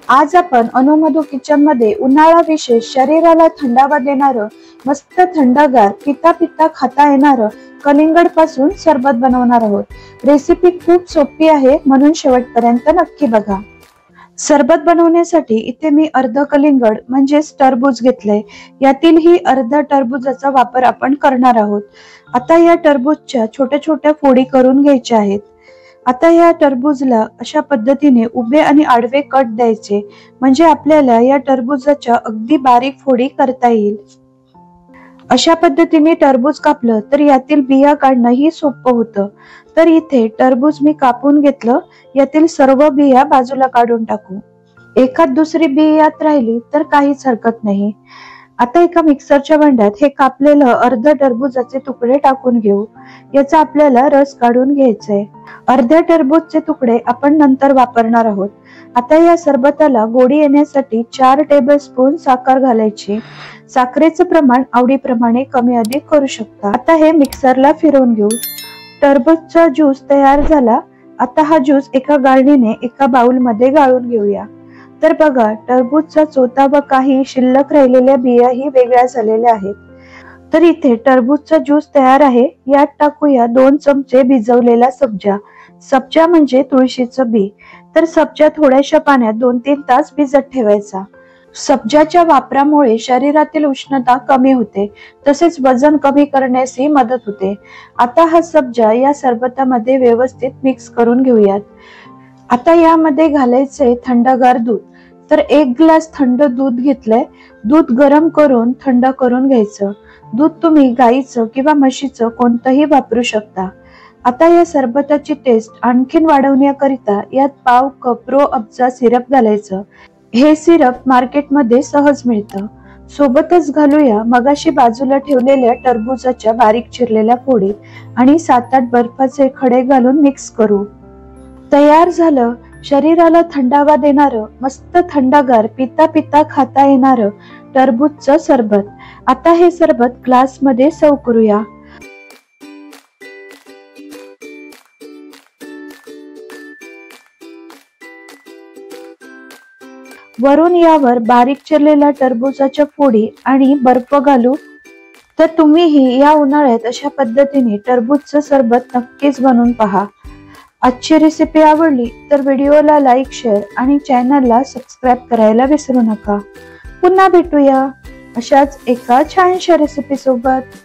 आज आपण अनुमधू किचन मध्ये उन्हाळा विशेष शरीराला थंडावा देणारं मस्त थंडगार पिता पिता खाता येणारं कलिंगड पासून सरबत बनवणार आहोत। रेसिपी खूप सोपी आहे, म्हणून शेवटपर्यंत नक्की बघा। सरबत बनवण्यासाठी इथे मी अर्ध कलिंगड म्हणजेच टरबूज घेतलंय। यातील ही अर्धा टरबूजाचा वापर आपण करणार आहोत। आता या टरबूजच्या छोट्या छोट्या फोडी करून घ्यायच्या आहेत। आता या टरबूजला अशा पद्धतीने उभे आणि आडवे कट द्यायचे, म्हणजे आपल्याला या टरबूजाच्या अगदी बारीक फोडी करता येईल। अशा पद्धतीने टरबूज कापलं तर यातील बिया काढणं ही सोपं होतं। तर इथे टरबूज मी कापून घेतलं, यातील सर्व बिया बाजूला काढून टाकू। एखाद दुसरी बी यात राहिली तर काहीच हरकत नाही। आता एका मिक्सरच्या भांड्यात हे कापलेलं अर्ध टरबूजाचे तुकडे टाकून घेऊ। याचा आपल्याला रस काढून घ्यायचा आहे। अर्ध्या टरबूजचे तुकडे आपण नंतर वापरणार आहोत। आता या सरबताला गोडी येण्यासाठी 4 टेबलस्पून साखर घालायची। साखरेचं प्रमाण आवडीप्रमाणे कमी अधिक करू शकता। आता हे मिक्सरला फिरवून घेऊ। टरबूजचा ज्यूस तयार झाला। आता हा ज्यूस एका गाळणीने एका बाउल मध्ये गाळून घेऊया। तर बघा, टरबूजचा चोथा व काही शिल्लक राहिलेल्या बियाही वेगळ्या झालेल्या आहेत। तर इथे टरबूजचा ज्यूस तयार आहे। यात टाकूया 2 चमचे भिजवलेला सब्जा। सब्जा म्हणजे तुळशीचं बी। तर सब्जा थोड्याशा पाण्यात 2-3 तास भिजत ठेवायचा। सब्जाच्या वापरामुळे शरीरातील उष्णता कमी होते, तसेच वजन कमी करण्यासही मदत होते। आता हा सब्जा या सरबतामध्ये व्यवस्थित मिक्स करून घेऊयात। आता यामध्ये घालायचे थंडगार दूध। तर 1 ग्लास थंड दूध घेतलंय। दूध गरम करून थंड करून घ्यायचं। दूध तुम्ही गाईचं किंवा म्हशीचं कोणतंही वापरू शकता। आता या सरबताची टेस्ट आणखीन वाढवण्याकरिता यात पाव कप रो अफजा सिरप घालायचं। हे सिरप मार्केटमध्ये सहज मिळतं। सोबतच घालूया मगाशी बाजूला ठेवलेल्या टरबूजाच्या बारीक चिरलेल्या फोडी आणि 7-8 बर्फाचे खडे घालून मिक्स करू। तयार झालं शरीराला थंडावा देणारं मस्त थंडगार पिता पिता खाता येणारं टरबूजचं सरबत। आता हे सरबत ग्लास मध्ये सर्व करूया। वरून यावर बारीक चिरलेल्या टरबूजाच्या फोडी आणि बर्फ घालू। तर तुम्हीही या उन्हाळ्यात अशा पद्धतीने टरबूजचं सरबत नक्कीच बनवून पहा। आजची रेसिपी आवडली तर व्हिडिओला लाईक, शेअर आणि चॅनलला सबस्क्राईब करायला विसरू नका। पुन्हा भेटूया अशाच एका छानशा रेसिपी सोबत।